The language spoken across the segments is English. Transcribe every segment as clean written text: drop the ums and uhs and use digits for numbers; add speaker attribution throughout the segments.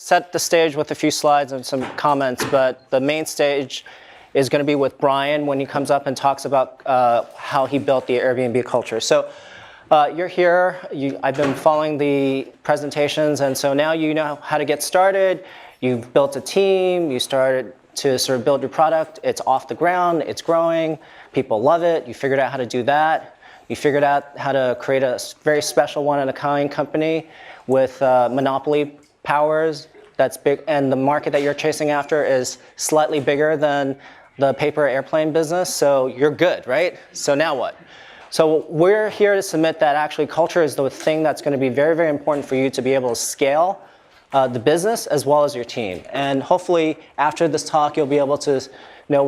Speaker 1: Set the stage with a few slides and some comments, but the main stage is going to be with Brian when he comes up and talks about how he built the Airbnb culture. So you're here, I've been following the presentations, and so now you know how to get started. You've built a team, you started to sort of build your product, it's off the ground, it's growing, people love it, you figured out how to do that. You figured out how to create a very special one-of-a-kind company with monopoly powers that's big, and the market that you're chasing after is slightly bigger than the paper airplane business, so you're good, right? So now what? So we're here to submit that actually culture is the thing that's going to be very, very important for you to be able to scale the business as well as your team. And hopefully after this talk you'll be able to know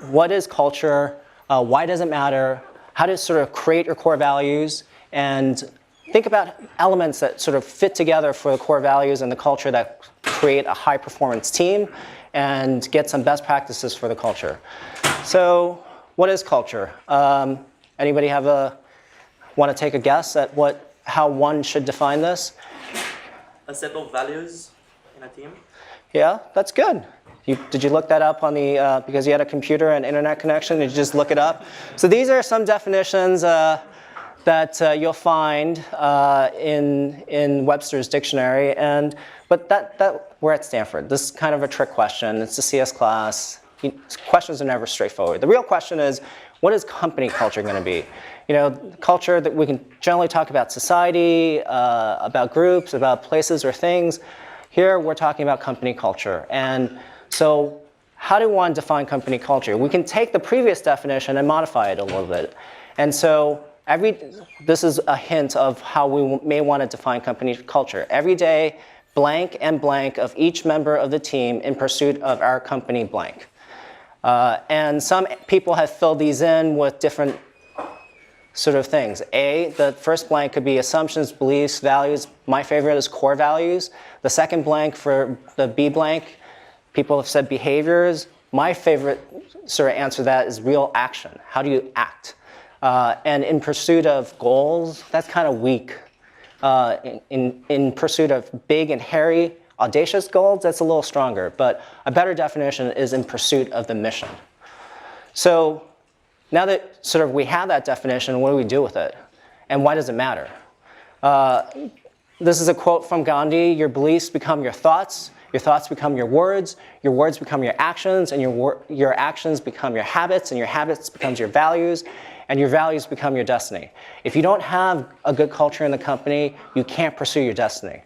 Speaker 1: what is culture, why does it matter, how to sort of create your core values, and think about elements that sort of fit together for the core values and the culture that create a high performance team and get some best practices for the culture. So what is culture? Anybody want to take a guess at how one should define this?
Speaker 2: A set of values in a team.
Speaker 1: Yeah, that's good. Did you look that up on the, because you had a computer and internet connection, did you just look it up? So these are some definitions that you'll find in Webster's dictionary, but we're at Stanford. This is kind of a trick question. It's a CS class. Questions are never straightforward. The real question is, what is company culture going to be? You know, culture that we can generally talk about society, about groups, about places or things. Here we're talking about company culture. And so how do one define company culture? We can take the previous definition and modify it a little bit. And so this is a hint of how we may want to define company culture. Every day, blank and blank of each member of the team in pursuit of our company blank. And some people have filled these in with different sort of things. The first blank could be assumptions, beliefs, values. My favorite is core values. The second blank for the B blank, people have said behaviors. My favorite sort of answer to that is real action. How do you act? And in pursuit of goals, that's kind of weak. In pursuit of big and hairy, audacious goals, that's a little stronger. But a better definition is in pursuit of the mission. So now that sort of we have that definition, what do we do with it? And why does it matter? This is a quote from Gandhi: your beliefs become your thoughts become your words become your actions, and your actions become your habits, and your habits becomes your values, and your values become your destiny. If you don't have a good culture in the company, you can't pursue your destiny.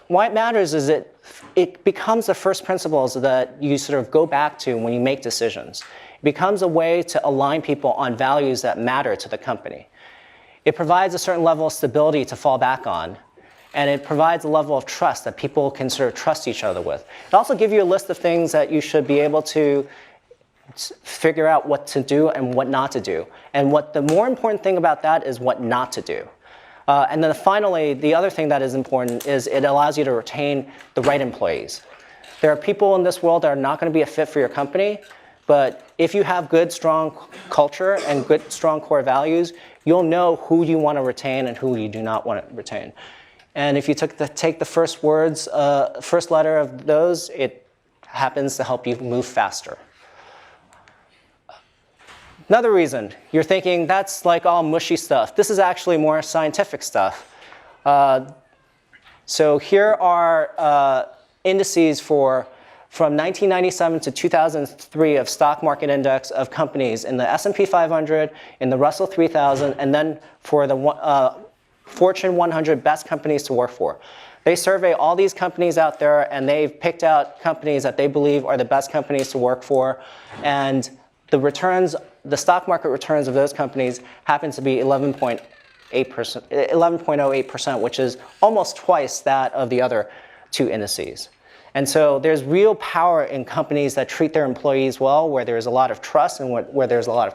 Speaker 1: Why it matters is it becomes the first principles that you sort of go back to when you make decisions. It becomes a way to align people on values that matter to the company. It provides a certain level of stability to fall back on, and it provides a level of trust that people can sort of trust each other with. It also gives you a list of things that you should be able to figure out what to do and what not to do. And the more important thing about that is what not to do. And then finally, the other thing that is important is it allows you to retain the right employees. There are people in this world that are not going to be a fit for your company, but if you have good, strong culture and good, strong core values, you'll know who you want to retain and who you do not want to retain. And if you take the first letter of those, it happens to help you move faster. Another reason, you're thinking that's like all mushy stuff. This is actually more scientific stuff. So here are indices from 1997 to 2003 of stock market index of companies in the S&P 500, in the Russell 3000, and then for the Fortune 100 best companies to work for. They survey all these companies out there, and they've picked out companies that they believe are the best companies to work for. And the stock market returns of those companies happen to be 11.08%, which is almost twice that of the other two indices. And so there's real power in companies that treat their employees well, where there's a lot of trust and where there's a lot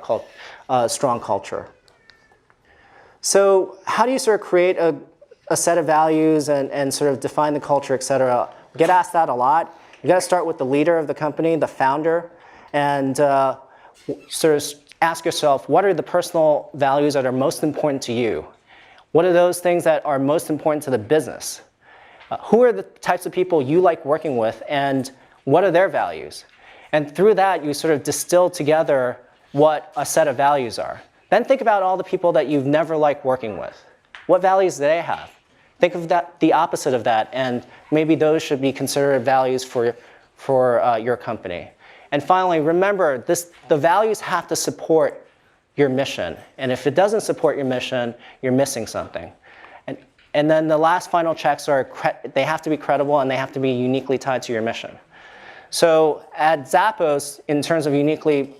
Speaker 1: of strong culture. So how do you sort of create a set of values and sort of define the culture, et cetera? We get asked that a lot. You've got to start with the leader of the company, the founder, and sort of ask yourself, what are the personal values that are most important to you? What are those things that are most important to the business? Who are the types of people you like working with, and what are their values? And through that, you sort of distill together what a set of values are. Then think about all the people that you've never liked working with. What values do they have? Think of that, the opposite of that, and maybe those should be considered values for your company. And finally, remember, the values have to support your mission. And if it doesn't support your mission, you're missing something. And then the last final checks are, they have to be credible and they have to be uniquely tied to your mission. So at Zappos, in terms of uniquely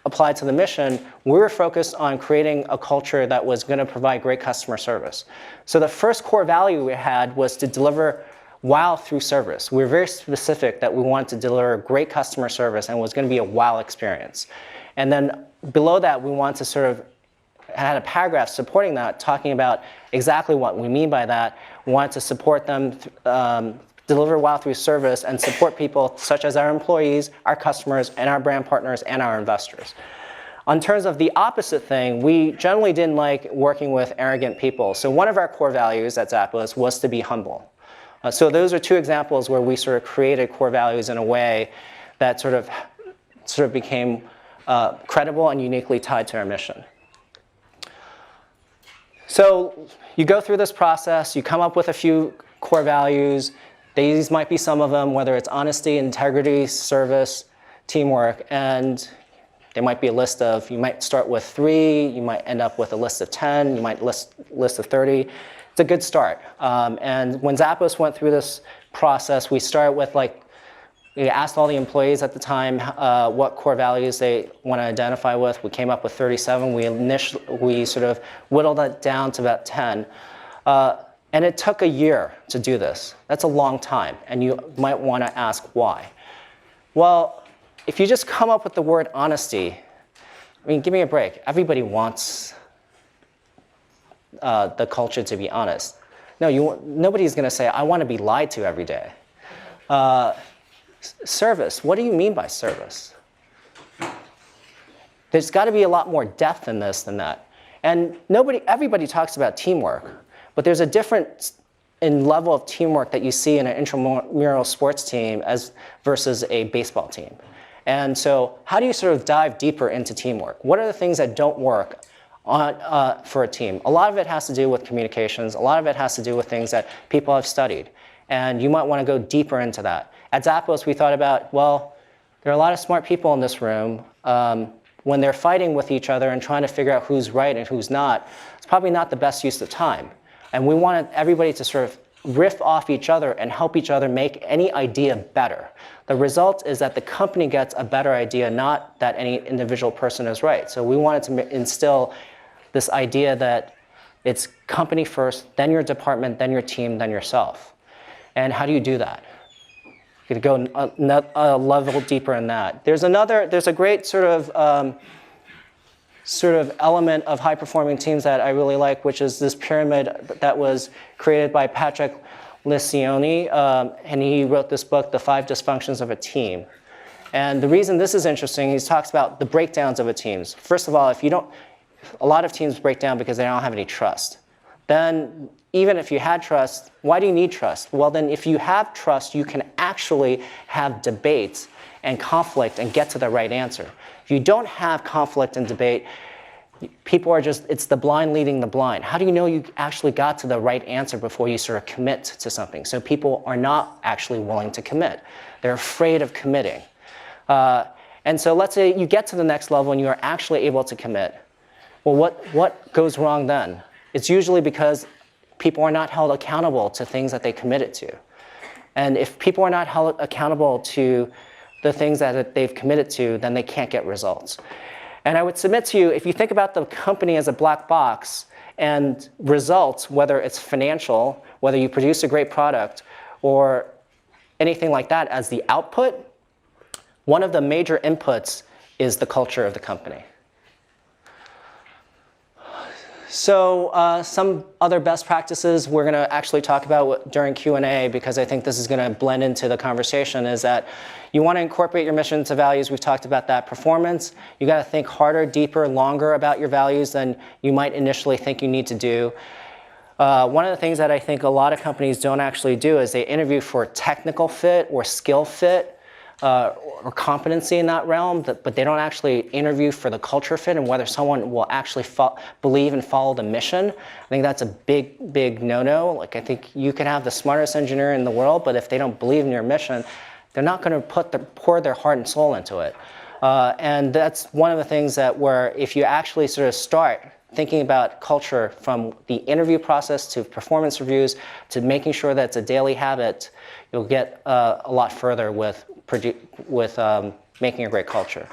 Speaker 1: applied to the mission, we were focused on creating a culture that was going to provide great customer service. So the first core value we had was to deliver wow through service. We were very specific that we wanted to deliver great customer service and it was going to be a wow experience. And then below that, we wanted to sort of had a paragraph supporting that, talking about exactly what we mean by that. We wanted to support them, deliver wow through service, and support people such as our employees, our customers, and our brand partners, and our investors. In terms of the opposite thing, we generally didn't like working with arrogant people. So one of our core values at Zappos was to be humble. So those are two examples where we sort of created core values in a way that sort of became credible and uniquely tied to our mission. So you go through this process, you come up with a few core values. These might be some of them, whether it's honesty, integrity, service, teamwork, and there might be a list of, you might start with 3, you might end up with a list of 10, you might list of 30. It's a good start. And when Zappos went through this process, we started with we asked all the employees at the time what core values they want to identify with. We came up with 37. We sort of whittled that down to about 10. And it took a year to do this. That's a long time. And you might want to ask why. Well, if you just come up with the word honesty, I mean, give me a break. Everybody wants the culture to be honest. No, nobody's going to say, I want to be lied to every day. Service, what do you mean by service? There's got to be a lot more depth in this than that. And everybody talks about teamwork, but there's a difference in level of teamwork that you see in an intramural sports team versus a baseball team. And so how do you sort of dive deeper into teamwork? What are the things that don't work for a team? A lot of it has to do with communications. A lot of it has to do with things that people have studied. And you might want to go deeper into that. At Zappos, we thought about, well, there are a lot of smart people in this room. When they're fighting with each other and trying to figure out who's right and who's not, it's probably not the best use of time. And we wanted everybody to sort of riff off each other and help each other make any idea better. The result is that the company gets a better idea, not that any individual person is right. So we wanted to instill this idea that it's company first, then your department, then your team, then yourself. And how do you do that? You could go a level deeper in that. There's a great sort of element of high-performing teams that I really like, which is this pyramid that was created by Patrick Lencioni, and he wrote this book, The 5 Dysfunctions of a Team. And the reason this is interesting, he talks about the breakdowns of a team. First of all, a lot of teams break down because they don't have any trust. Then, even if you had trust, why do you need trust? Well, then if you have trust, you can actually have debates and conflict and get to the right answer. If you don't have conflict and debate, people are it's the blind leading the blind. How do you know you actually got to the right answer before you sort of commit to something? So people are not actually willing to commit. They're afraid of committing. And so let's say you get to the next level and you are actually able to commit. Well, what goes wrong then? It's usually because people are not held accountable to things that they committed to. And if people are not held accountable to the things that they've committed to, then they can't get results. And I would submit to you, if you think about the company as a black box and results, whether it's financial, whether you produce a great product, or anything like that as the output, one of the major inputs is the culture of the company. So some other best practices we're going to actually talk about during Q&A, because I think this is going to blend into the conversation, is that you want to incorporate your mission to values. We've talked about that. Performance, you got to think harder, deeper, longer about your values than you might initially think you need to do. One of the things that I think a lot of companies don't actually do is they interview for technical fit or skill fit or competency in that realm, but they don't actually interview for the culture fit and whether someone will actually believe and follow the mission. I think that's a big, big no-no. Like, I think you can have the smartest engineer in the world, but if they don't believe in your mission, they're not going to pour their heart and soul into it. And that's one of the things that where if you actually sort of start thinking about culture from the interview process to performance reviews to making sure that it's a daily habit, you'll get a lot further with making a great culture.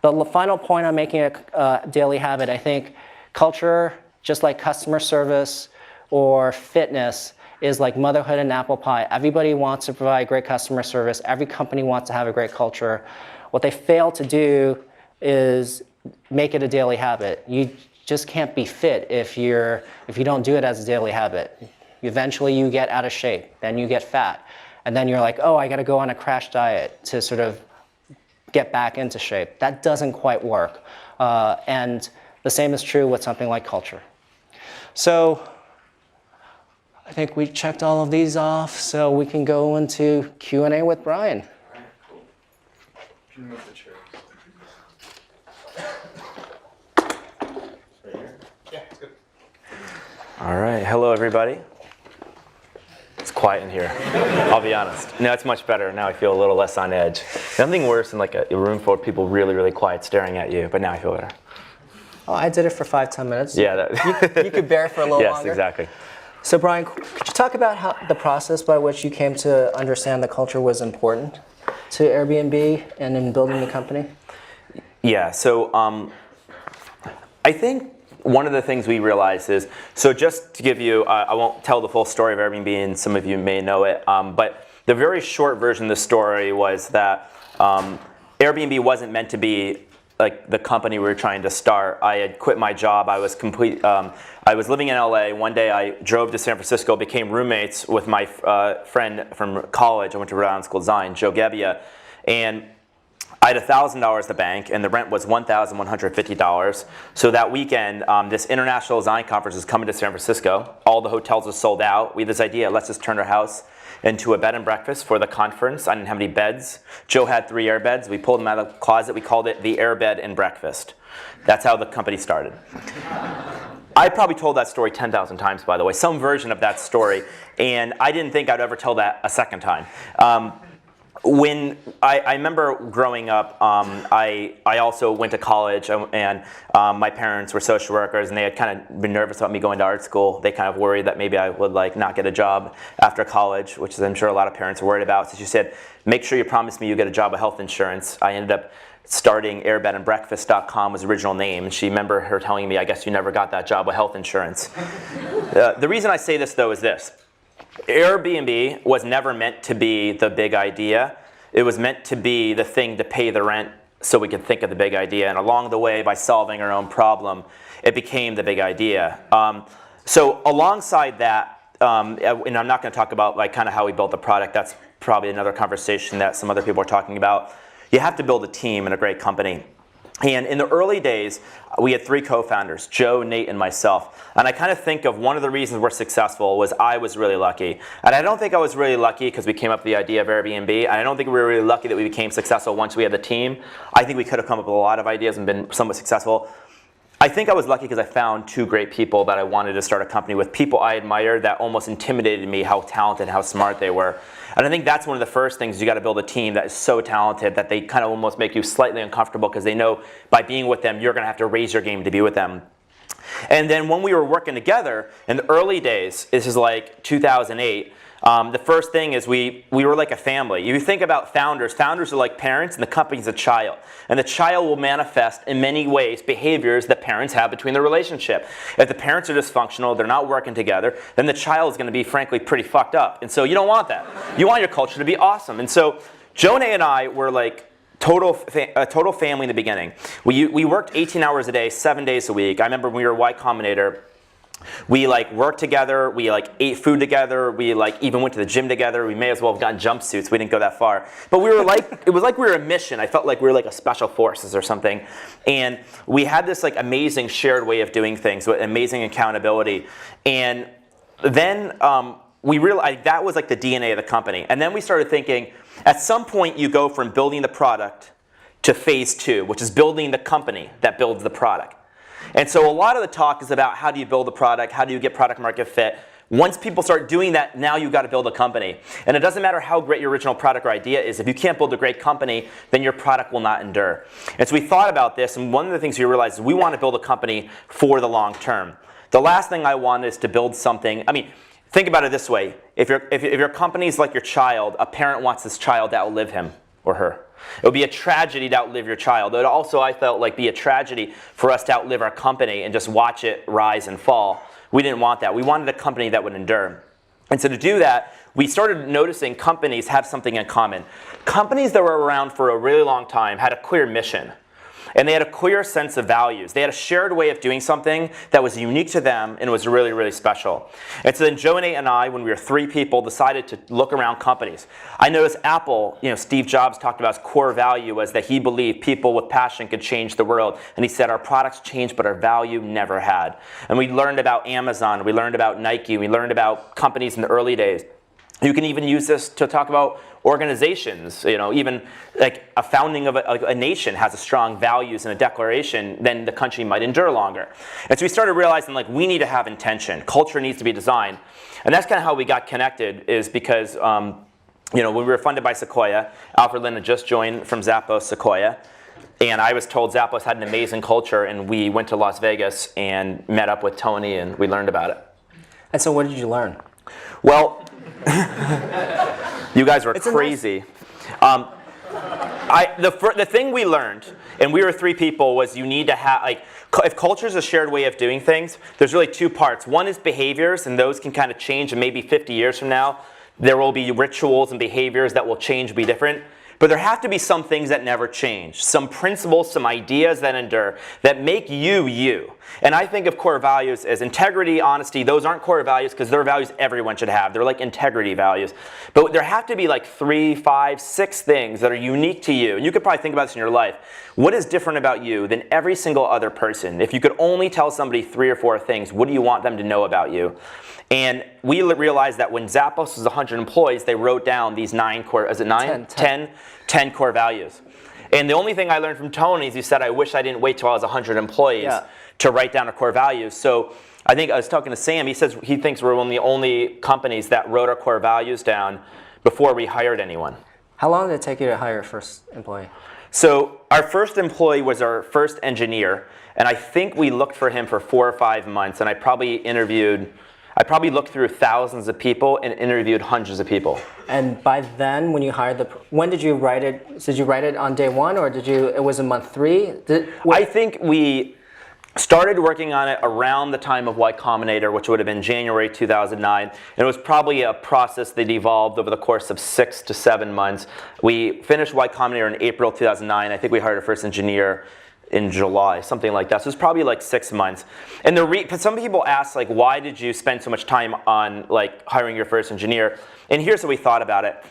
Speaker 1: The final point on making a daily habit, I think culture, just like customer service or fitness, is like motherhood and apple pie. Everybody wants to provide great customer service. Every company wants to have a great culture. What they fail to do is make it a daily habit. You just can't be fit if you don't do it as a daily habit. Eventually you get out of shape, then you get fat, and then you're like, oh, I got to go on a crash diet to sort of get back into shape. That doesn't quite work. And the same is true with something like culture. So I think we checked all of these off, so we can go into Q&A with Brian.
Speaker 3: All right, cool. Can you move the chairs? Right here? Yeah, it's good.
Speaker 4: All right, hello everybody. It's quiet in here, I'll be honest. No, it's much better. Now I feel a little less on edge. Nothing worse than like a room full of people really, really quiet staring at you, but now I feel better.
Speaker 1: Oh, I did it for 5-10 minutes.
Speaker 4: Yeah.
Speaker 1: You could bear it for a little longer.
Speaker 4: Yes, exactly.
Speaker 1: So Brian, could you talk about how the process by which you came to understand the culture was important to Airbnb and in building the company?
Speaker 4: Yeah, so I think one of the things we realized is, so just to give you, I won't tell the full story of Airbnb, and some of you may know it, but the very short version of the story was that Airbnb wasn't meant to be like the company we were trying to start. I had quit my job. I was I was living in LA. One day I drove to San Francisco, became roommates with my friend from college. I went to Rhode Island School of Design, Joe Gebbia, and I had $1,000 at the bank, and the rent was $1,150. So that weekend, this international design conference was coming to San Francisco. All the hotels were sold out. We had this idea, let's just turn our house into a bed and breakfast for the conference. I didn't have any beds. Joe had 3 air beds. We pulled them out of the closet. We called it the Air Bed and Breakfast. That's how the company started. I probably told that story 10,000 times, by the way, some version of that story. And I didn't think I'd ever tell that a second time. When I remember growing up, I also went to college, and my parents were social workers, and they had kind of been nervous about me going to art school. They kind of worried that maybe I would like not get a job after college, which I'm sure a lot of parents are worried about. So she said, make sure you promise me you get a job with health insurance. I ended up starting airbedandbreakfast.com was the original name. And she remember her telling me, I guess you never got that job with health insurance. The reason I say this, though, is this. Airbnb was never meant to be the big idea. It was meant to be the thing to pay the rent so we could think of the big idea. And along the way, by solving our own problem, it became the big idea. So alongside that, and I'm not going to talk about like kind of how we built the product. That's probably another conversation that some other people are talking about. You have to build a team and a great company. And in the early days, we had 3 co-founders, Joe, Nate, and myself. And I kind of think of one of the reasons we're successful was I was really lucky. And I don't think I was really lucky because we came up with the idea of Airbnb. And I don't think we were really lucky that we became successful once we had the team. I think we could have come up with a lot of ideas and been somewhat successful. I think I was lucky because I found 2 great people that I wanted to start a company with, people I admired that almost intimidated me how talented and how smart they were. And I think that's one of the first things. You got to build a team that is so talented that they kind of almost make you slightly uncomfortable because they know by being with them, you're going to have to raise your game to be with them. And then when we were working together in the early days, this is like 2008, the first thing is we were like a family. You think about founders. Founders are like parents, and the company's a child. And the child will manifest in many ways behaviors that parents have between their relationship. If the parents are dysfunctional, they're not working together, then the child is going to be, frankly, pretty fucked up. And so you don't want that. You want your culture to be awesome. And so Jonah and I were like a total family in the beginning. We worked 18 hours a day, 7 days a week. I remember when we were Y Combinator, we like worked together, we like ate food together, we like even went to the gym together. We may as well have gotten jumpsuits, we didn't go that far. But we were like, it was like we were a mission. I felt like we were like a special forces or something. And we had this like amazing shared way of doing things with amazing accountability. And then we realized that was like the DNA of the company. And then we started thinking, at some point you go from building the product to phase 2, which is building the company that builds the product. And so a lot of the talk is about how do you build a product, how do you get product market fit. Once people start doing that, now you've got to build a company. And it doesn't matter how great your original product or idea is, if you can't build a great company, then your product will not endure. And so we thought about this, and one of the things we realized is we want to build a company for the long term. The last thing I want is to build something, I mean, think about it this way. If your company is like your child, a parent wants this child to outlive him or her. It would be a tragedy to outlive your child. It would also, I felt, like be a tragedy for us to outlive our company and just watch it rise and fall. We didn't want that. We wanted a company that would endure. And so to do that, we started noticing companies have something in common. Companies that were around for a really long time had a clear mission. And they had a clear sense of values. They had a shared way of doing something that was unique to them and was really, really special. And so then Joe and I, when we were 3 people, decided to look around companies. I noticed Apple, Steve Jobs talked about his core value was that he believed people with passion could change the world. And he said our products changed, but our value never had. And we learned about Amazon, we learned about Nike, we learned about companies in the early days. You can even use this to talk about organizations. Even like a founding of a nation has a strong values and a declaration, then the country might endure longer. And so we started realizing like we need to have intention. Culture needs to be designed. And that's kind of how we got connected, is because when we were funded by Sequoia, Alfred Lin had just joined from Zappos Sequoia. And I was told Zappos had an amazing culture, and we went to Las Vegas and met up with Tony, and we learned about it.
Speaker 1: And so what did you learn?
Speaker 4: Well, you guys were crazy. The thing we learned, and we were 3 people, was you need to have, if culture is a shared way of doing things, there's really 2 parts. One is behaviors, and those can kind of change, and maybe 50 years from now, there will be rituals and behaviors that will change, be different. But there have to be some things that never change, some principles, some ideas that endure, that make you, you. And I think of core values as integrity, honesty. Those aren't core values because they're values everyone should have. They're like integrity values. But there have to be like 3, 5, 6 things that are unique to you. And you could probably think about this in your life. What is different about you than every single other person? If you could only tell somebody 3 or 4 things, what do you want them to know about you? And we realized that when Zappos was 100 employees, they wrote down these 9 core, is it 9? 10 core values. And the only thing I learned from Tony is he said, I wish I didn't wait till I was 100 employees to write down our core values. So I think I was talking to Sam, he says he thinks we're one of the only companies that wrote our core values down before we hired anyone.
Speaker 1: How long did it take you to hire your first employee?
Speaker 4: So our first employee was our first engineer, and I think we looked for him for 4 or 5 months, and I probably looked through thousands of people and interviewed hundreds of people.
Speaker 1: And by then, when you hired when did you write it? Did you write it on day 1, or it was in month 3?
Speaker 4: I think we started working on it around the time of Y Combinator, which would have been January 2009. And it was probably a process that evolved over the course of 6 to 7 months. We finished Y Combinator in April 2009. I think we hired our first engineer in July, something like that. So it's probably like 6 months. And some people ask, like, why did you spend so much time on like hiring your first engineer? And here's what we thought about it.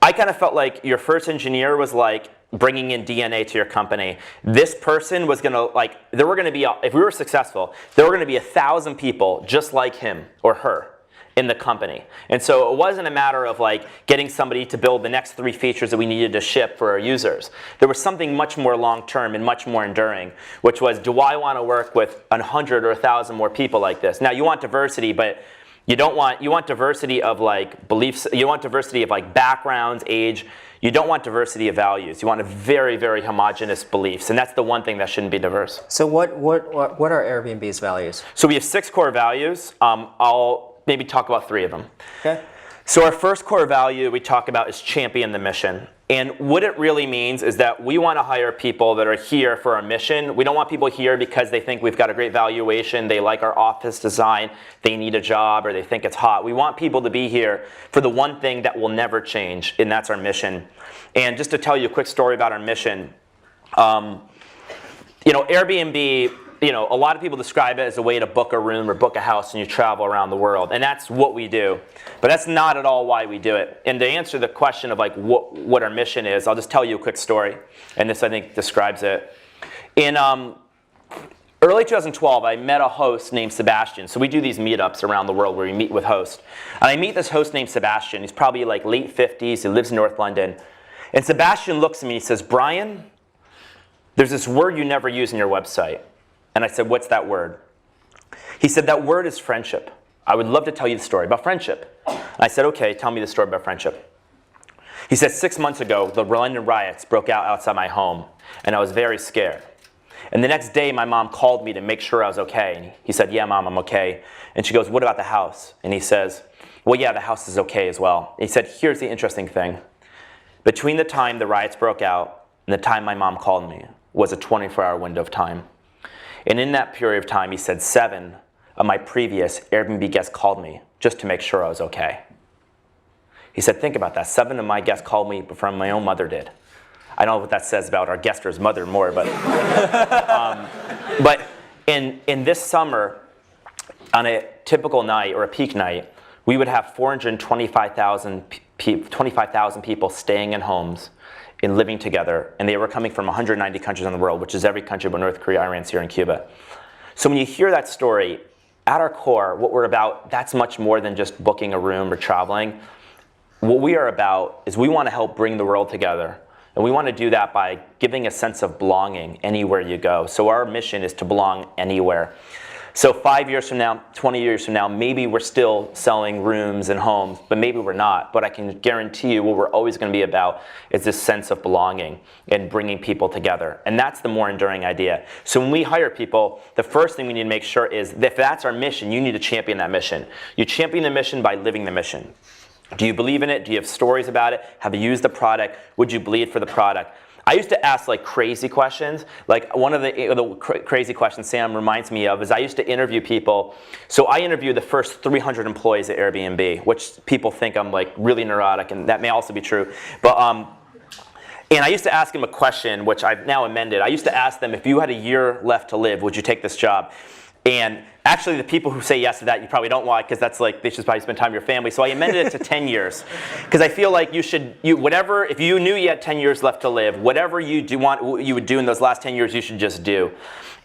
Speaker 4: I kind of felt like your first engineer was like bringing in DNA to your company. This person was gonna there were gonna be, if we were successful, there were gonna be 1,000 people just like him or her in the company. And so it wasn't a matter of like getting somebody to build the next 3 features that we needed to ship for our users. There was something much more long-term and much more enduring, which was, do I want to work with 100 or 1,000 more people like this? Now you want diversity, but you want diversity of like beliefs, you want diversity of like backgrounds, age. You don't want diversity of values. You want a very, very homogenous beliefs, and that's the one thing that shouldn't be diverse.
Speaker 1: So what are Airbnb's values?
Speaker 4: So we have 6 core values. I'll maybe talk about 3 of them.
Speaker 1: Okay.
Speaker 4: So our first core value we talk about is champion the mission. And what it really means is that we want to hire people that are here for our mission. We don't want people here because they think we've got a great valuation, they like our office design, they need a job, or they think it's hot. We want people to be here for the one thing that will never change, and that's our mission. And just to tell you a quick story about our mission, Airbnb, a lot of people describe it as a way to book a room or book a house and you travel around the world. And that's what we do. But that's not at all why we do it. And to answer the question of like what our mission is, I'll just tell you a quick story. And this, I think, describes it. early 2012, I met a host named Sebastian. So we do these meetups around the world where we meet with hosts. And I meet this host named Sebastian. He's probably like late 50s. He lives in North London. And Sebastian looks at me and he says, Brian, there's this word you never use in your website. And I said, what's that word? He said, that word is friendship. I would love to tell you the story about friendship. And I said, okay, tell me the story about friendship. He said, 6 months ago, the London riots broke out outside my home, and I was very scared. And the next day, my mom called me to make sure I was okay. And he said, yeah, Mom, I'm okay. And she goes, what about the house? And he says, well, yeah, the house is okay as well. And he said, here's the interesting thing. Between the time the riots broke out and the time my mom called me was a 24-hour window of time. And in that period of time, he said, 7 of my previous Airbnb guests called me just to make sure I was okay. He said, think about that. 7 of my guests called me before my own mother did. I don't know what that says about our guester's mother more, but but in this summer, on a typical night or a peak night, we would have 425,000 people staying in homes and living together, and they were coming from 190 countries in the world, which is every country but North Korea, Iran, Syria, and Cuba. So when you hear that story, at our core, what we're about, that's much more than just booking a room or traveling. What we are about is we want to help bring the world together. And we want to do that by giving a sense of belonging anywhere you go. So our mission is to belong anywhere. So 5 years from now, 20 years from now, maybe we're still selling rooms and homes, but maybe we're not. But I can guarantee you what we're always going to be about is this sense of belonging and bringing people together. And that's the more enduring idea. So when we hire people, the first thing we need to make sure is that if that's our mission, you need to champion that mission. You champion the mission by living the mission. Do you believe in it? Do you have stories about it? Have you used the product? Would you bleed for the product? I used to ask like crazy questions. Like one of the crazy questions Sam reminds me of is I used to interview people. So I interviewed the first 300 employees at Airbnb, which people think I'm like really neurotic, and that may also be true. But and I used to ask them a question, which I've now amended. I used to ask them, if you had a year left to live, would you take this job? And actually, the people who say yes to that, you probably don't want, because that's like, they should probably spend time with your family. So I amended it to 10 years. Because I feel like whatever, if you knew you had 10 years left to live, whatever you would do in those last 10 years, you should just do.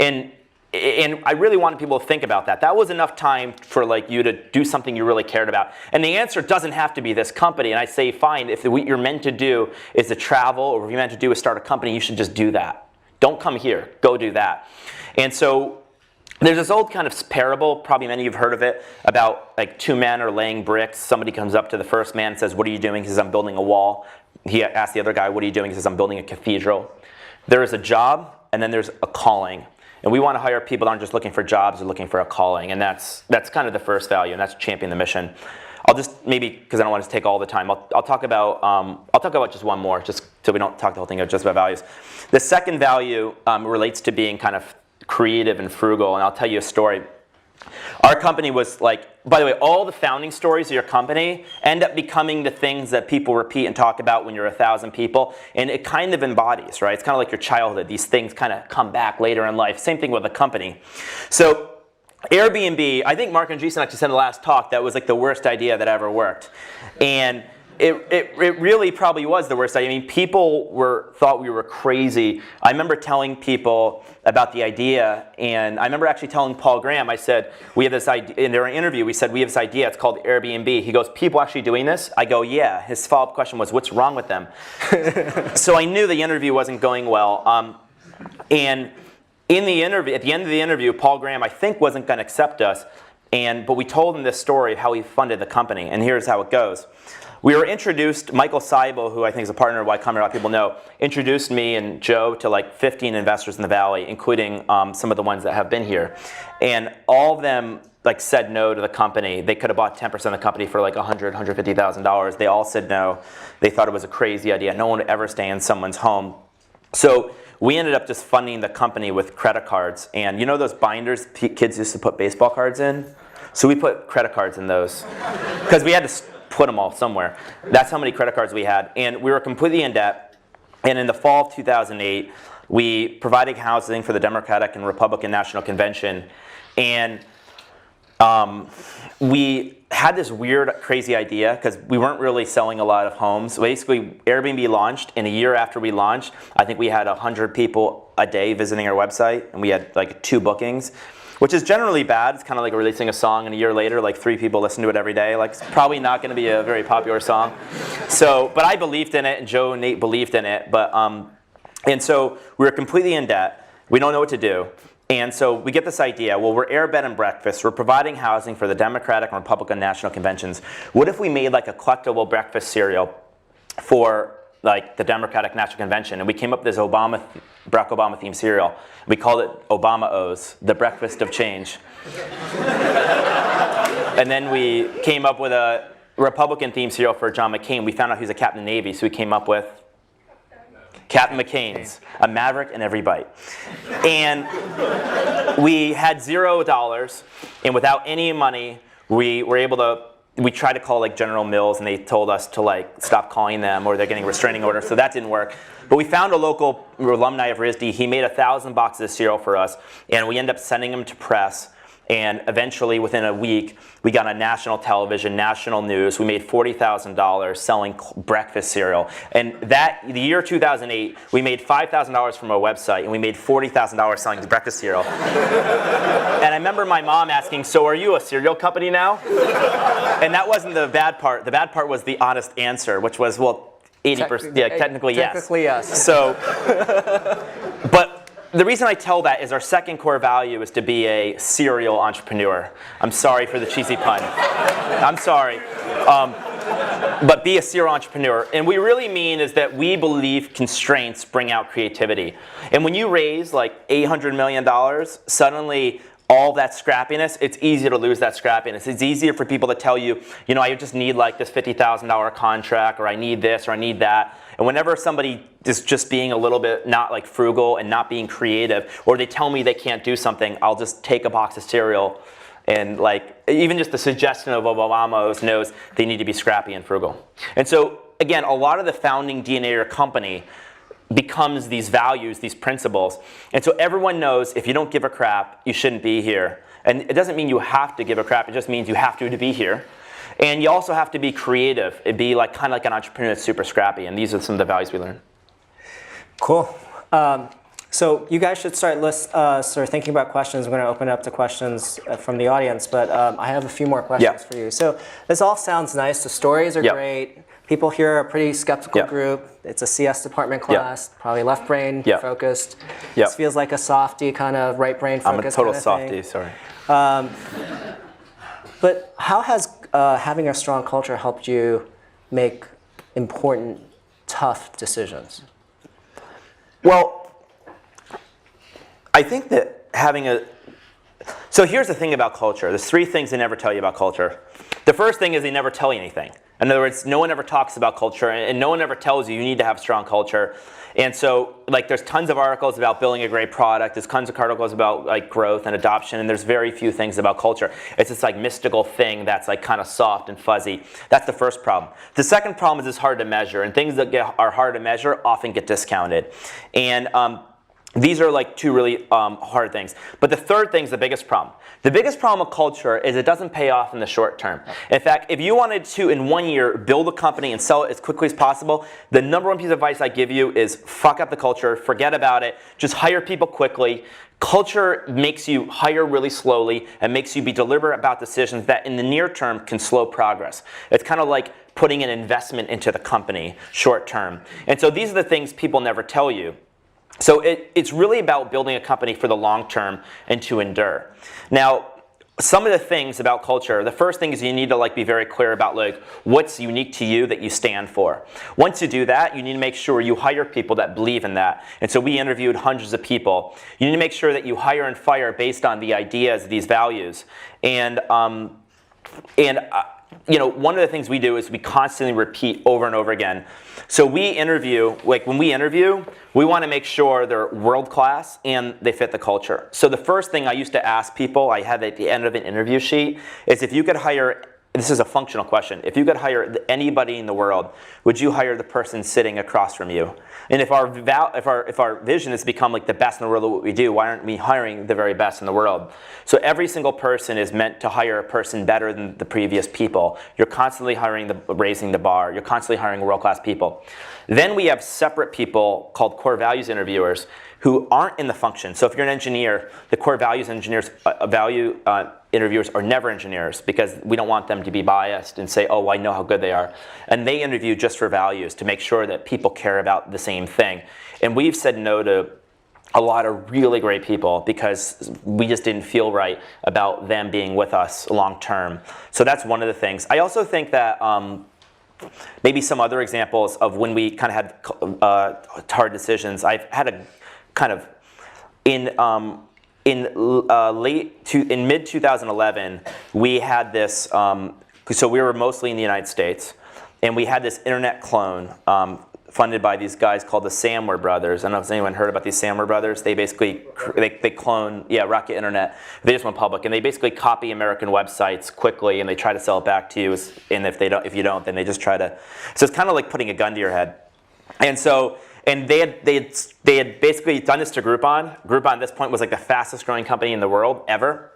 Speaker 4: And I really wanted people to think about that. That was enough time for like you to do something you really cared about. And the answer doesn't have to be this company. And I say, fine, if what you're meant to do is to travel, or if you're meant to do is start a company, you should just do that. Don't come here, go do that. And so there's this old kind of parable, probably many of you have heard of it, about like 2 men are laying bricks. Somebody comes up to the first man and says, what are you doing? He says, I'm building a wall. He asks the other guy, what are you doing? He says, I'm building a cathedral. There is a job, and then there's a calling. And we want to hire people that aren't just looking for jobs, they're looking for a calling. And that's kind of the first value, and that's champion the mission. I'll just, maybe, because I don't want to take all the time, I'll talk about just one more, just so we don't talk the whole thing just about values. The second value relates to being kind of creative and frugal, and I'll tell you a story. Our company was like, by the way, all the founding stories of your company end up becoming the things that people repeat and talk about when you're 1,000 people, and it kind of embodies, right? It's kind of like your childhood. These things kind of come back later in life. Same thing with a company. So Airbnb, I think Mark and Jason actually said in the last talk that was like the worst idea that ever worked. And it really probably was the worst idea. I mean, people thought we were crazy. I remember telling people about the idea, and I remember actually telling Paul Graham, I said, we have this idea, in our interview, we said, we have this idea, it's called Airbnb. He goes, people actually doing this? I go, yeah. His follow-up question was, what's wrong with them? So I knew the interview wasn't going well. And in the interview, at the end of the interview, Paul Graham, I think, wasn't going to accept us, but we told him this story of how he funded the company, and here's how it goes. We were introduced, Michael Seibel, who I think is a partner of Y Combinator, a lot of people know, introduced me and Joe to like 15 investors in the Valley, including some of the ones that have been here. And all of them like said no to the company. They could have bought 10% of the company for like $100,000, $150,000. They all said no. They thought it was a crazy idea. No one would ever stay in someone's home. So we ended up just funding the company with credit cards. And you know those binders kids used to put baseball cards in? So we put credit cards in those because we had to put them all somewhere. That's how many credit cards we had. And we were completely in debt. And in the fall of 2008, we provided housing for the Democratic and Republican National Convention. And we had this weird, crazy idea because we weren't really selling a lot of homes. Basically, Airbnb launched, and a year after we launched, I think we had 100 people a day visiting our website, and we had like 2 bookings, which is generally bad. It's kind of like releasing a song, and a year later, like 3 people listen to it every day. Like, it's probably not going to be a very popular song. So, but I believed in it, and Joe and Nate believed in it. But and so we were completely in debt. We don't know what to do. And so we get this idea, well, we're air, bed, and breakfast. We're providing housing for the Democratic and Republican national conventions. What if we made like a collectible breakfast cereal for like the Democratic National Convention? And we came up with this Barack Obama themed cereal. We called it Obama O's, the breakfast of change. And then we came up with a Republican themed cereal for John McCain. We found out he was a captain of the Navy, so we came up with Captain McCain's, a maverick in every bite. And we had $0, and without any money, we were able to, we tried to call like General Mills, and they told us to like stop calling them, or they're getting a restraining order, so that didn't work. But we found a local alumni of RISD. He made 1,000 boxes of cereal for us, and we ended up sending them to press. And eventually, within a week, we got on national television, national news. We made $40,000 selling breakfast cereal. And the year 2008, we made $5,000 from our website, and we made $40,000 selling breakfast cereal. And I remember my mom asking, so are you a cereal company now? And that wasn't the bad part. The bad part was the honest answer, which was, well, 80%, yeah, technically yes.
Speaker 1: Technically yes.
Speaker 4: So, but the reason I tell that is our second core value is to be a serial entrepreneur. I'm sorry for the cheesy pun. I'm sorry. But be a serial entrepreneur. And what we really mean is that we believe constraints bring out creativity. And when you raise like $800 million, suddenly all that scrappiness, it's easier to lose that scrappiness. It's easier for people to tell you, you know, I just need like this $50,000 contract, or I need this, or I need that. And whenever somebody is just being a little bit not like frugal and not being creative, or they tell me they can't do something, I'll just take a box of cereal, and like even just the suggestion of Obama's knows they need to be scrappy and frugal. And so again, a lot of the founding DNA of your company becomes these values, these principles. And so everyone knows if you don't give a crap, you shouldn't be here. And it doesn't mean you have to give a crap, it just means you have to be here. And you also have to be creative. It'd be like kind of like an entrepreneur that's super scrappy. And these are some of the values we learned.
Speaker 1: Cool. So you guys should start thinking about questions. We're going to open it up to questions from the audience. But I have a few more questions for you. So this all sounds nice. The stories are great. People here are a pretty skeptical group. It's a CS department class, probably left brain focused. This feels like a softy kind of right brain focused.
Speaker 4: I'm a total softy, sorry.
Speaker 1: But how has having a strong culture helped you make important, tough decisions?
Speaker 4: Well, I think that having so here's the thing about culture. There's 3 things they never tell you about culture. The first thing is they never tell you anything. In other words, no one ever talks about culture, and no one ever tells you need to have strong culture. And so, like, there's tons of articles about building a great product. There's tons of articles about like growth and adoption, and there's very few things about culture. It's this like mystical thing that's like kind of soft and fuzzy. That's the first problem. The second problem is it's hard to measure, and things that are hard to measure often get discounted. And these are like 2 really hard things. But the third thing is the biggest problem. The biggest problem with culture is it doesn't pay off in the short term. In fact, if you wanted to, in 1 year, build a company and sell it as quickly as possible, the #1 piece of advice I give you is fuck up the culture, forget about it, just hire people quickly. Culture makes you hire really slowly and makes you be deliberate about decisions that in the near term can slow progress. It's kind of like putting an investment into the company short term. And so these are the things people never tell you. So it's really about building a company for the long term and to endure. Now, some of the things about culture, the first thing is you need to like be very clear about like what's unique to you that you stand for. Once you do that, you need to make sure you hire people that believe in that. And so we interviewed hundreds of people. You need to make sure that you hire and fire based on the ideas, these values. And you know, one of the things we do is we constantly repeat over and over again. So we interview, like when we interview, we want to make sure they're world class and they fit the culture. So the first thing I used to ask people, I had at the end of an interview sheet, is if you could hire this is a functional question. If you could hire anybody in the world, would you hire the person sitting across from you? And if our vision is to become like the best in the world at what we do, why aren't we hiring the very best in the world? So every single person is meant to hire a person better than the previous people. You're constantly raising the bar. You're constantly hiring world-class people. Then we have separate people called core values interviewers who aren't in the function. So if you're an engineer, the core values interviewers are never engineers because we don't want them to be biased and say, oh, I know how good they are. And they interview just for values to make sure that people care about the same thing. And we've said no to a lot of really great people because we just didn't feel right about them being with us long term. So that's one of the things. I also think that maybe some other examples of when we kind of had hard decisions. I've had a kind of in mid 2011, we had this. So we were mostly in the United States, and we had this internet clone funded by these guys called the Samwer brothers. I don't know if anyone heard about these Samwer brothers. They basically they clone, Rocket Internet. They just went public, and they basically copy American websites quickly, and they try to sell it back to you. And if you don't, then they just try to. So it's kind of like putting a gun to your head. And so. And they had basically done this to Groupon. Groupon at this point was like the fastest growing company in the world ever.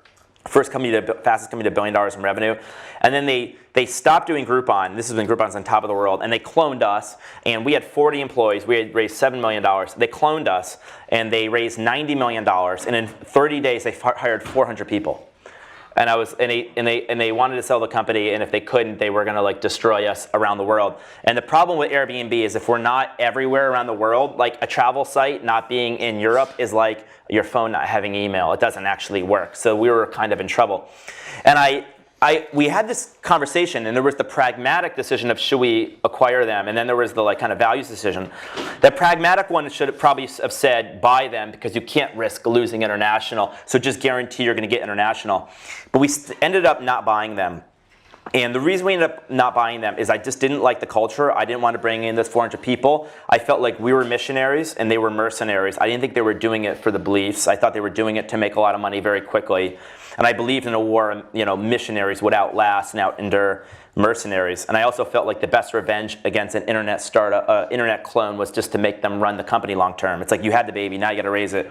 Speaker 4: Fastest company to $1 billion in revenue. And then they stopped doing Groupon. This is when Groupon's on top of the world. And they cloned us. And we had 40 employees. We had raised $7 million. They cloned us. And they raised $90 million. And in 30 days, they hired 400 people. And they wanted to sell the company, and if they couldn't, they were going to like destroy us around the world. And the problem with Airbnb is if we're not everywhere around the world, like a travel site not being in Europe is like your phone not having email. It doesn't actually work. So we were kind of in trouble. And we had this conversation, and there was the pragmatic decision of should we acquire them, and then there was the like kind of values decision. The pragmatic one should have probably have said buy them because you can't risk losing international, so just guarantee you're going to get international. But we ended up not buying them. And the reason we ended up not buying them is I just didn't like the culture. I didn't want to bring in this 400 people. I felt like we were missionaries and they were mercenaries. I didn't think they were doing it for the beliefs. I thought they were doing it to make a lot of money very quickly. And I believed in a war, missionaries would outlast and outendure mercenaries. And I also felt like the best revenge against an internet startup, internet clone was just to make them run the company long term. It's like you had the baby, now you got to raise it.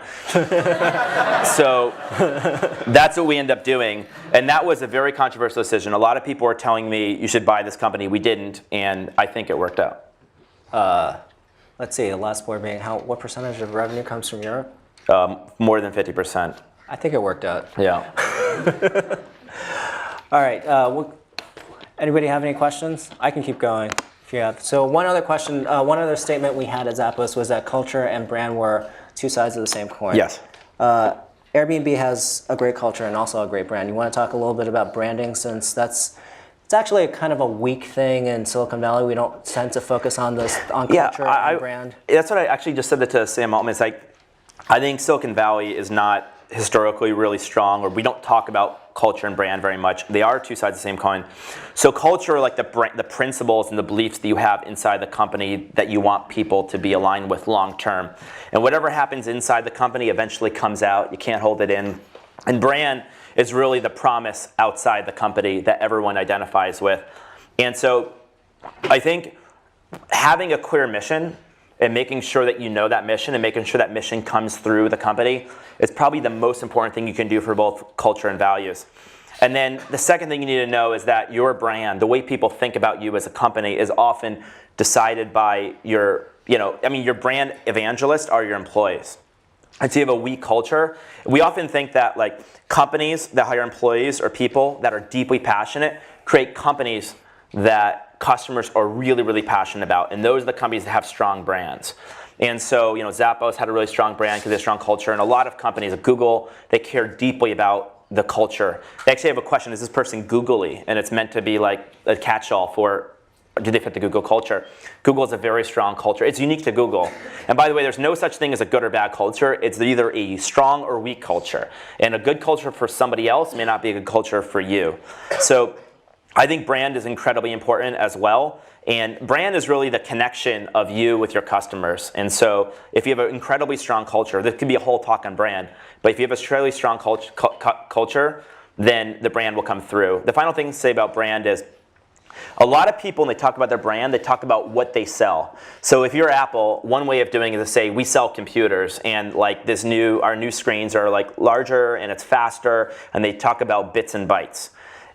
Speaker 4: So that's what we ended up doing. And that was a very controversial decision. A lot of people were telling me you should buy this company. We didn't, and I think it worked out.
Speaker 1: Let's see, the last board meeting, what percentage of revenue comes from Europe?
Speaker 4: More than 50%.
Speaker 1: I think it worked out.
Speaker 4: Yeah.
Speaker 1: All right. Anybody have any questions? I can keep going if you have. So one other question, one other statement we had at Zappos was that culture and brand were two sides of the same coin.
Speaker 4: Yes.
Speaker 1: Airbnb has a great culture and also a great brand. You want to talk a little bit about branding, since it's actually kind of a weak thing in Silicon Valley. We don't tend to focus on culture and brand.
Speaker 4: That's what I actually just said that to Sam Altman. It's like, I think Silicon Valley is not historically really strong, or we don't talk about culture and brand very much. They are two sides of the same coin. So culture, like the principles and the beliefs that you have inside the company that you want people to be aligned with long term. And whatever happens inside the company eventually comes out. You can't hold it in. And brand is really the promise outside the company that everyone identifies with. And so I think having a clear mission and making sure that you know that mission and making sure that mission comes through the company is probably the most important thing you can do for both culture and values. And then the second thing you need to know is that your brand, the way people think about you as a company, is often decided by your brand evangelists are your employees. And so you have a weak culture. We often think that like companies that hire employees or people that are deeply passionate create companies that customers are really, really passionate about. And those are the companies that have strong brands. And so, Zappos had a really strong brand because they have strong culture. And a lot of companies, like Google, they care deeply about the culture. They actually have a question, is this person googly? And it's meant to be like a catch-all for, do they fit the Google culture? Google is a very strong culture. It's unique to Google. And by the way, there's no such thing as a good or bad culture. It's either a strong or weak culture. And a good culture for somebody else may not be a good culture for you. So I think brand is incredibly important as well. And brand is really the connection of you with your customers. And so if you have an incredibly strong culture, there could be a whole talk on brand, but if you have a really strong culture, then the brand will come through. The final thing to say about brand is, a lot of people, when they talk about their brand, they talk about what they sell. So if you're Apple, one way of doing it is to say, we sell computers, and like our new screens are like larger and it's faster, and they talk about bits and bytes.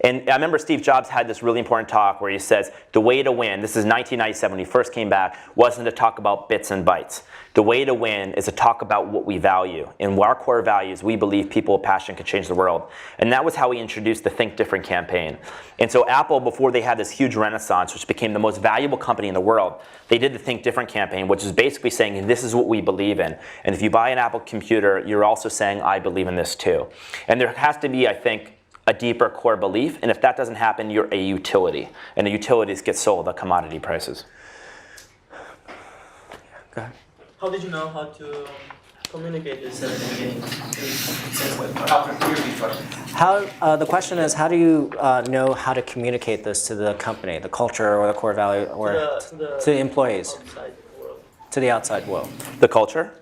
Speaker 4: And I remember Steve Jobs had this really important talk where he says, the way to win, this is 1997 when he first came back, wasn't to talk about bits and bytes. The way to win is to talk about what we value. And our core values, we believe people with passion can change the world. And that was how he introduced the Think Different campaign. And so Apple, before they had this huge renaissance, which became the most valuable company in the world, they did the Think Different campaign, which is basically saying, this is what we believe in. And if you buy an Apple computer, you're also saying, I believe in this too. And there has to be, I think, a deeper core belief, and if that doesn't happen, you're a utility, and the utilities get sold at commodity prices. Go ahead.
Speaker 2: How did you know how to communicate this at the beginning?
Speaker 1: The question is, how do you know how to communicate this to the company, the culture, or the core value, or to the employees, to the outside world?
Speaker 4: The culture,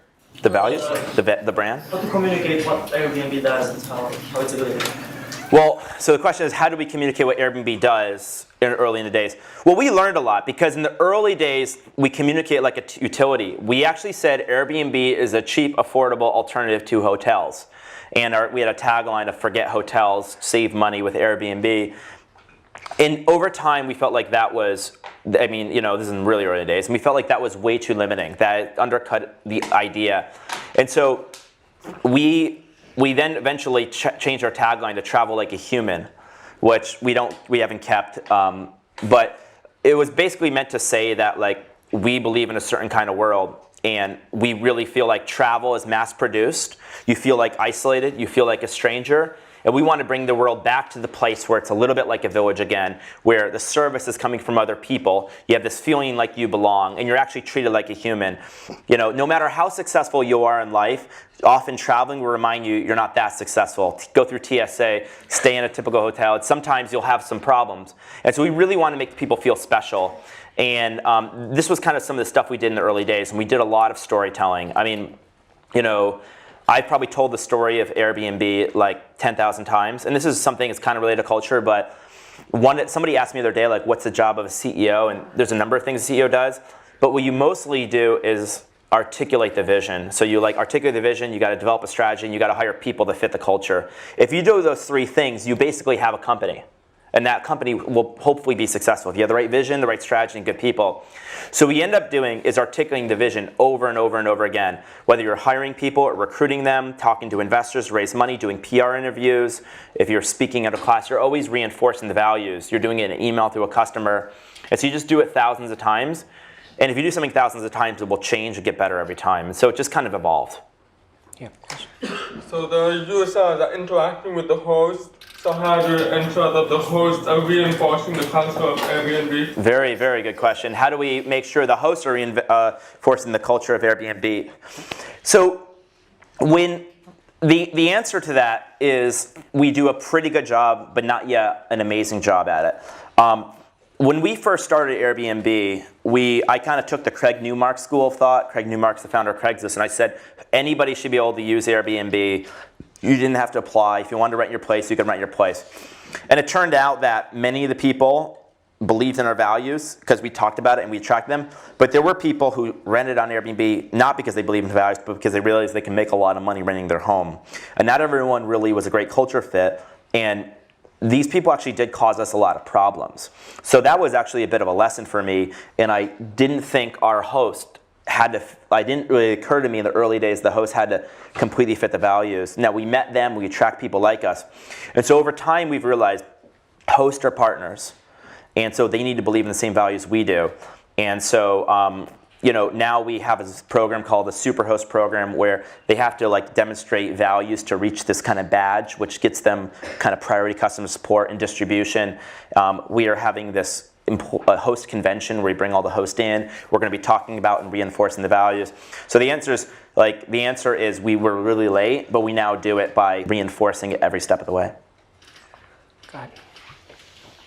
Speaker 4: the values, the brand.
Speaker 2: How to communicate what Airbnb does and how it's a good idea.
Speaker 4: Well, so the question is, how do we communicate what Airbnb does early in the days? Well, we learned a lot, because in the early days, we communicate like a utility. We actually said Airbnb is a cheap, affordable alternative to hotels. And we had a tagline of forget hotels, save money with Airbnb. And over time, we felt like that was, I mean, you know, this is in really early days, and we felt like that was way too limiting, that it undercut the idea. And so we then eventually changed our tagline to travel like a human, which we haven't kept. But it was basically meant to say that like we believe in a certain kind of world, and we really feel like travel is mass produced. You feel like isolated, you feel like a stranger. And we want to bring the world back to the place where it's a little bit like a village again, where the service is coming from other people. You have this feeling like you belong, and you're actually treated like a human. You know, no matter how successful you are in life, often traveling will remind you you're not that successful. Go through TSA, stay in a typical hotel. Sometimes you'll have some problems. And so we really want to make people feel special. And this was kind of some of the stuff we did in the early days, and we did a lot of storytelling. I mean, you know, I've probably told the story of Airbnb like 10,000 times, and this is something that's kind of related to culture, but somebody asked me the other day, like, what's the job of a CEO? And there's a number of things a CEO does, but what you mostly do is articulate the vision. So you like articulate the vision, you got to develop a strategy, and you got to hire people to fit the culture. If you do those three things, you basically have a company. And that company will hopefully be successful if you have the right vision, the right strategy, and good people. So what we end up doing is articulating the vision over and over and over again. Whether you're hiring people or recruiting them, talking to investors to raise money, doing PR interviews, if you're speaking at a class, you're always reinforcing the values. You're doing it in an email through a customer. And so you just do it thousands of times. And if you do something thousands of times, it will change and get better every time. And so it just kind of evolved. Yeah.
Speaker 5: So the users are interacting with the host. So how do you ensure that the hosts are reinforcing the culture of Airbnb?
Speaker 4: Very, very good question. How do we make sure the hosts are reinforcing the culture of Airbnb? So when the answer to that is we do a pretty good job, but not yet an amazing job at it. When we first started Airbnb, I kind of took the Craig Newmark school of thought. Craig Newmark's the founder of Craigslist, and I said anybody should be able to use Airbnb. You didn't have to apply. If you wanted to rent your place, you could rent your place. And it turned out that many of the people believed in our values because we talked about it and we attracted them. But there were people who rented on Airbnb not because they believed in the values, but because they realized they can make a lot of money renting their home. And not everyone really was a great culture fit. And these people actually did cause us a lot of problems. So that was actually a bit of a lesson for me. And I didn't think our host it didn't really occur to me in the early days the host had to completely fit the values. Now we met them, we attract people like us. And so over time we've realized hosts are partners. And so they need to believe in the same values we do. And so you know, now we have this program called the Superhost program where they have to like demonstrate values to reach this kind of badge, which gets them kind of priority customer support and distribution. We are having this a host convention where we bring all the hosts in. We're going to be talking about and reinforcing the values. So the answer is we were really late, but we now do it by reinforcing it every step of the way.
Speaker 1: Go ahead.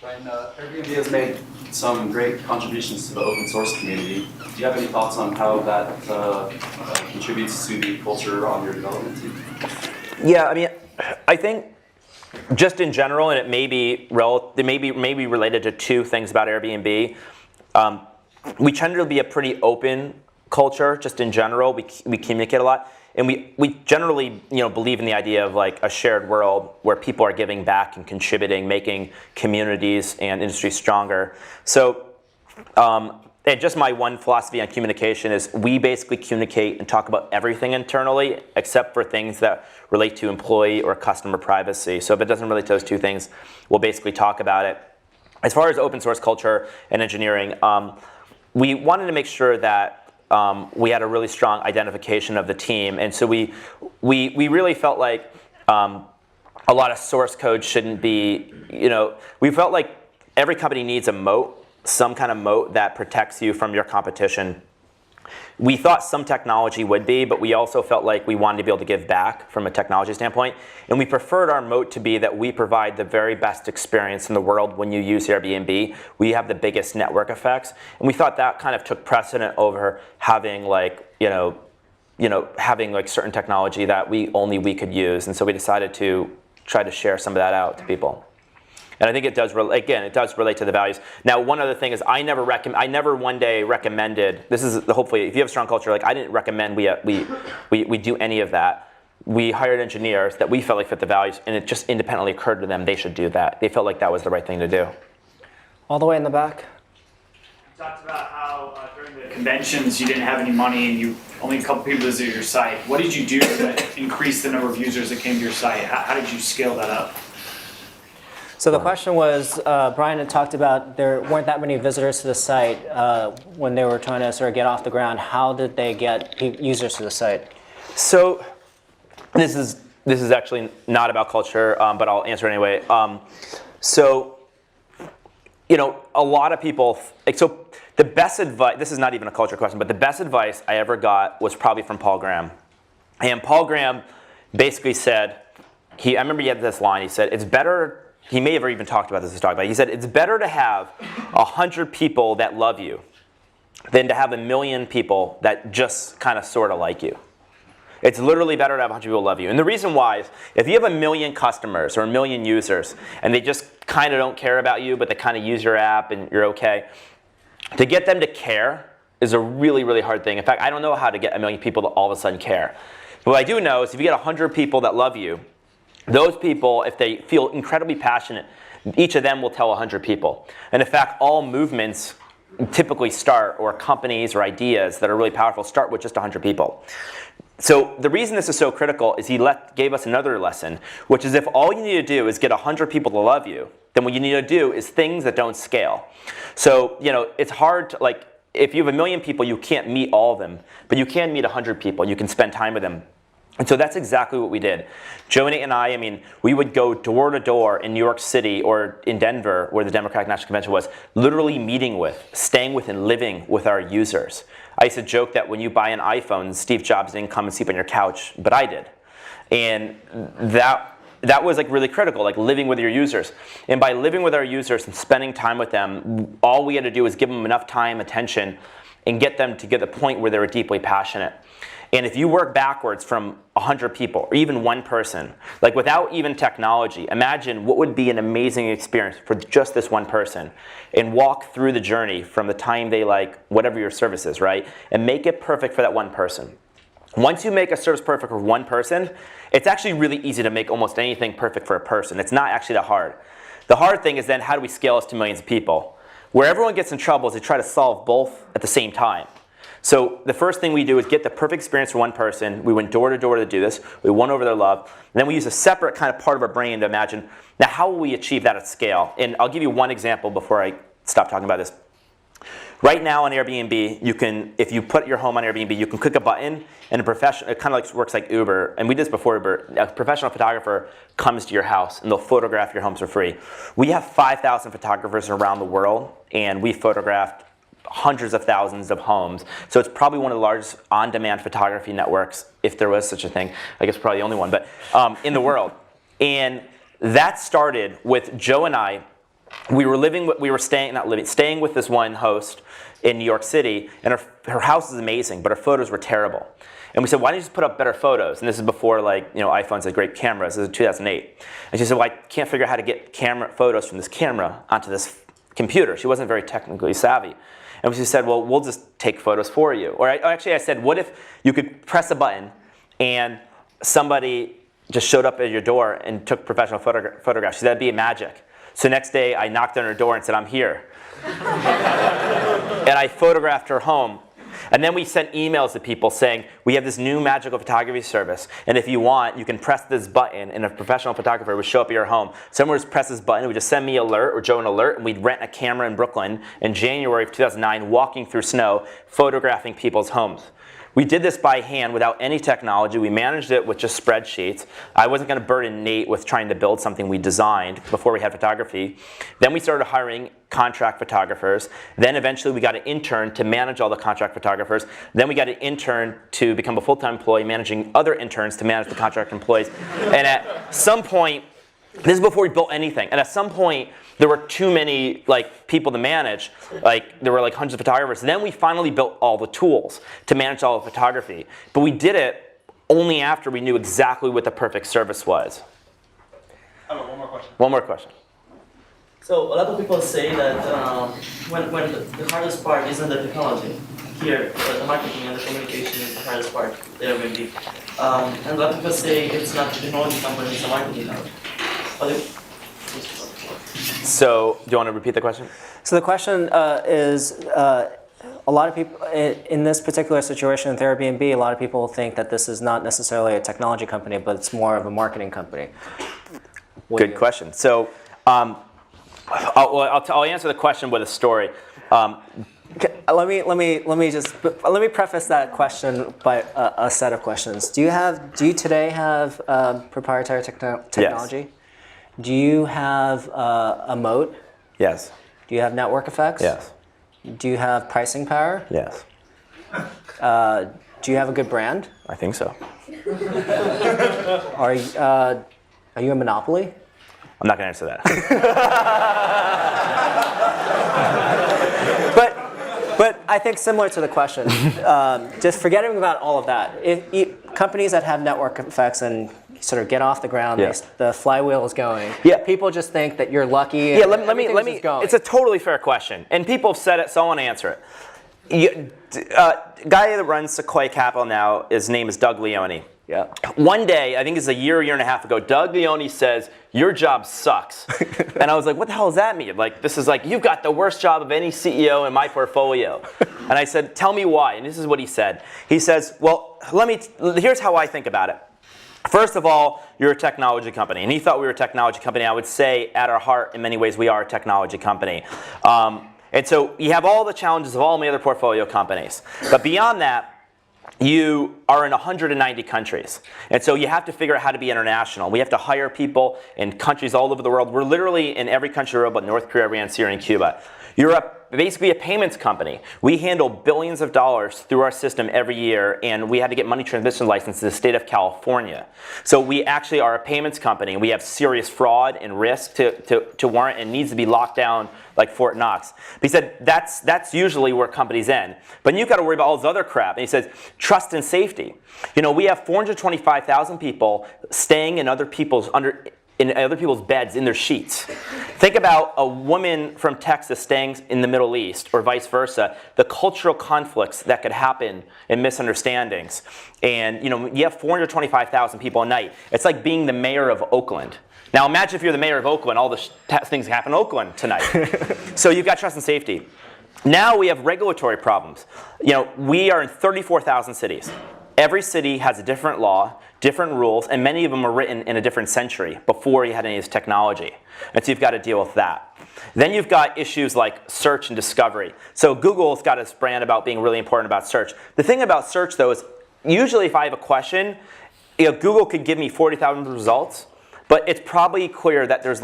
Speaker 6: Ryan, Airbnb has made some great contributions to the open source community. Do you have any thoughts on how that contributes to the culture on your development team?
Speaker 4: Yeah, I mean, I think just in general, and it may be related to two things about Airbnb. We tend to be a pretty open culture, just in general. We communicate a lot, and we generally believe in the idea of like a shared world where people are giving back and contributing, making communities and industries stronger. So. And just my one philosophy on communication is we basically communicate and talk about everything internally except for things that relate to employee or customer privacy. So if it doesn't relate to those two things, we'll basically talk about it. As far as open source culture and engineering, we wanted to make sure that we had a really strong identification of the team. And so we really felt like a lot of source code shouldn't be, we felt like every company needs a moat. Some kind of moat that protects you from your competition. We thought some technology would be, but we also felt like we wanted to be able to give back from a technology standpoint. And we preferred our moat to be that we provide the very best experience in the world when you use Airbnb. We have the biggest network effects. And we thought that kind of took precedent over having having like certain technology that only we could use. And so we decided to try to share some of that out to people. And I think it does, again, it does relate to the values. Now, one other thing is I never one day recommended, this is hopefully, if you have a strong culture, like I didn't recommend we do any of that. We hired engineers that we felt like fit the values, and it just independently occurred to them they should do that. They felt like that was the right thing to do.
Speaker 1: All the way in the back.
Speaker 7: You talked about how during the conventions you didn't have any money and only a couple people visited your site. What did you do to increase the number of users that came to your site? How did you scale that up?
Speaker 1: So the question was, Brian had talked about there weren't that many visitors to the site when they were trying to sort of get off the ground. How did they get users to the site?
Speaker 4: So this is actually not about culture, but I'll answer it anyway. A lot of people, so the best advice, this is not even a culture question, but the best advice I ever got was probably from Paul Graham. And Paul Graham basically said, I remember he had this line, he said, it's better, he may have even talked about this, he said, it's better to have 100 people that love you than to have 1 million people that just kind of sort of like you. It's literally better to have 100 people love you. And the reason why is, if you have 1 million customers or 1 million users, and they just kind of don't care about you, but they kind of use your app and you're okay, to get them to care is a really, really hard thing. In fact, I don't know how to get 1 million people to all of a sudden care. But what I do know is if you get 100 people that love you, those people, if they feel incredibly passionate, each of them will tell 100 people. And in fact, all movements typically start, or companies or ideas that are really powerful, start with just 100 people. So the reason this is so critical is he gave us another lesson, which is if all you need to do is get 100 people to love you, then what you need to do is things that don't scale. So, it's hard to, like, if you have 1 million people, you can't meet all of them, but you can meet 100 people. You can spend time with them. And so that's exactly what we did. Joe and I, we would go door to door in New York City or in Denver, where the Democratic National Convention was, literally meeting with, staying with, and living with our users. I used to joke that when you buy an iPhone, Steve Jobs didn't come and sleep on your couch, but I did. And that was like really critical, like living with your users. And by living with our users and spending time with them, all we had to do was give them enough time, attention, and get them to get the point where they were deeply passionate. And if you work backwards from 100 people, or even one person, like without even technology, imagine what would be an amazing experience for just this one person, and walk through the journey from the time they like whatever your service is, right? And make it perfect for that one person. Once you make a service perfect for one person, it's actually really easy to make almost anything perfect for a person. It's not actually that hard. The hard thing is then how do we scale this to millions of people? Where everyone gets in trouble is they try to solve both at the same time. So the first thing we do is get the perfect experience for one person. We went door to door to do this. We won over their love. And then we use a separate kind of part of our brain to imagine, now how will we achieve that at scale? And I'll give you one example before I stop talking about this. Right now on Airbnb, you can, if you put your home on Airbnb, you can click a button and a professional, it kind of like works like Uber, and we did this before Uber, a professional photographer comes to your house and they'll photograph your homes for free. We have 5,000 photographers around the world, and we photographed hundreds of thousands of homes. So it's probably one of the largest on-demand photography networks, if there was such a thing. I guess probably the only one, but in the world. And that started with Joe and I. We were staying with this one host, in New York City, and her house is amazing, but her photos were terrible. And we said, why don't you just put up better photos? And this is before, like, iPhones had great cameras. This is 2008. And she said, well, I can't figure out how to get photos from this camera onto this computer. She wasn't very technically savvy. And she said, well, we'll just take photos for you. Or actually, I said, what if you could press a button and somebody just showed up at your door and took professional photographs? She said, that'd be magic. So next day, I knocked on her door and said, I'm here. And I photographed her home. And then we sent emails to people saying, we have this new magical photography service, and if you want, you can press this button, and a professional photographer would show up at your home. Someone would press this button, would just send me an alert, or Joe an alert, and we'd rent a camera in Brooklyn in January of 2009, walking through snow, photographing people's homes. We did this by hand without any technology. We managed it with just spreadsheets. I wasn't going to burden Nate with trying to build something we designed before we had photography. Then we started hiring contract photographers. Then eventually we got an intern to manage all the contract photographers. Then we got an intern to become a full-time employee, managing other interns to manage the contract employees. And at some point, this is before we built anything, and at some point, there were too many people to manage. There were hundreds of photographers. And then we finally built all the tools to manage all the photography. But we did it only after we knew exactly what the perfect service was.
Speaker 3: I have one more question.
Speaker 4: One more question.
Speaker 2: So a lot of people say that when the hardest part isn't the technology, here the marketing and the communication is the hardest part, the Airbnb. And a lot of people say it's not the technology company, it's the marketing company.
Speaker 4: So, do you want to repeat the question?
Speaker 1: So the question is, a lot of people, in this particular situation with Airbnb, a lot of people think that this is not necessarily a technology company, but it's more of a marketing company.
Speaker 4: Good question. So, I'll answer the question with a story.
Speaker 1: Let me preface that question by a set of questions. Do you today have proprietary technology?
Speaker 4: Yes.
Speaker 1: Do you have a moat?
Speaker 4: Yes.
Speaker 1: Do you have network effects?
Speaker 4: Yes.
Speaker 1: Do you have pricing power?
Speaker 4: Yes.
Speaker 1: Do you have a good brand?
Speaker 4: I think so.
Speaker 1: Are you a monopoly?
Speaker 4: I'm not going to answer that.
Speaker 1: But I think similar to the question, just forgetting about all of that. Companies that have network effects and sort of get off the ground,
Speaker 4: Yeah.
Speaker 1: the flywheel is going.
Speaker 4: Yeah.
Speaker 1: People just think that you're lucky.
Speaker 4: Yeah,
Speaker 1: and
Speaker 4: let me.
Speaker 1: everything's just going.
Speaker 4: It's a totally fair question, and people have said it, so I want to answer it. Guy that runs Sequoia Capital now, his name is Doug Leone.
Speaker 1: Yeah.
Speaker 4: One day, I think it's a year and a half ago, Doug Leone says, your job sucks. And I was like, what the hell does that mean? This is you've got the worst job of any CEO in my portfolio. And I said, tell me why. And this is what he said. He says, well, here's how I think about it. First of all, you're a technology company. And he thought we were a technology company. I would say, at our heart, in many ways, we are a technology company. And so you have all the challenges of all my other portfolio companies. But beyond that, you are in 190 countries. And so you have to figure out how to be international. We have to hire people in countries all over the world. We're literally in every country in the world but North Korea, Iran, Syria, and Cuba. You're basically a payments company. We handle billions of dollars through our system every year, and we had to get money transmission licenses in the state of California. So we actually are a payments company. We have serious fraud and risk to warrant, and needs to be locked down like Fort Knox. But he said that's usually where companies end. But you've got to worry about all this other crap. And he says trust and safety. We have 425,000 people staying in other people's beds in their sheets. Think about a woman from Texas staying in the Middle East, or vice versa. The cultural conflicts that could happen and misunderstandings. And you have 425,000 people a night. It's like being the mayor of Oakland. Now imagine if you're the mayor of Oakland, all the things that happen in Oakland tonight. So you've got trust and safety. Now we have regulatory problems. We are in 34,000 cities. Every city has a different law, different rules, and many of them were written in a different century before you had any of this technology. And so you've got to deal with that. Then you've got issues like search and discovery. So Google's got its brand about being really important about search. The thing about search, though, is usually if I have a question, Google could give me 40,000 results, but it's probably clear that there's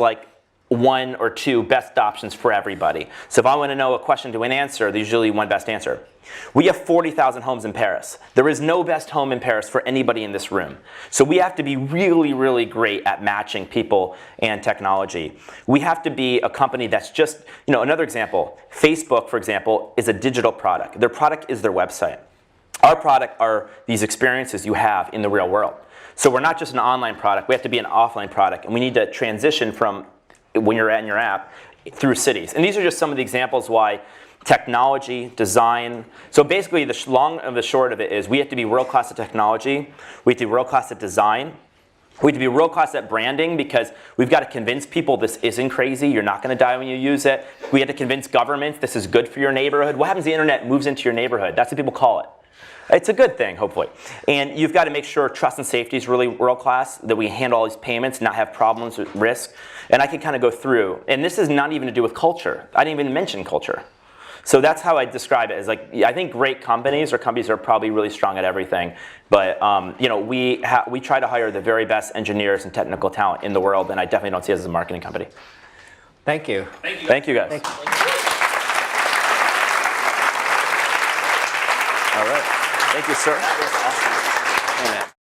Speaker 4: one or two best options for everybody. So if I want to know a question to an answer, there's usually one best answer. We have 40,000 homes in Paris. There is no best home in Paris for anybody in this room. So we have to be really, really great at matching people and technology. We have to be a company that's just, another example, Facebook, for example, is a digital product. Their product is their website. Our product are these experiences you have in the real world. So we're not just an online product, we have to be an offline product, and we need to transition from when you're in your app through cities. And these are just some of the examples why technology, design. So basically the long and the short of it is we have to be world class at technology, we have to be world class at design, we have to be world class at branding because we've got to convince people this isn't crazy, you're not going to die when you use it. We have to convince governments this is good for your neighborhood. What happens if the internet moves into your neighborhood? That's what people call it. It's a good thing, hopefully. And you've got to make sure trust and safety is really world class, that we handle all these payments, not have problems with risk. And I can kind of go through. And this is not even to do with culture. I didn't even mention culture. So that's how I describe it. As like, I think great companies or companies are probably really strong at everything. But we try to hire the very best engineers and technical talent in the world. And I definitely don't see us as a marketing company.
Speaker 1: Thank you.
Speaker 4: Thank you, guys.
Speaker 1: Thank you.
Speaker 4: All right. Thank you, sir.
Speaker 2: That was awesome.
Speaker 4: Amen.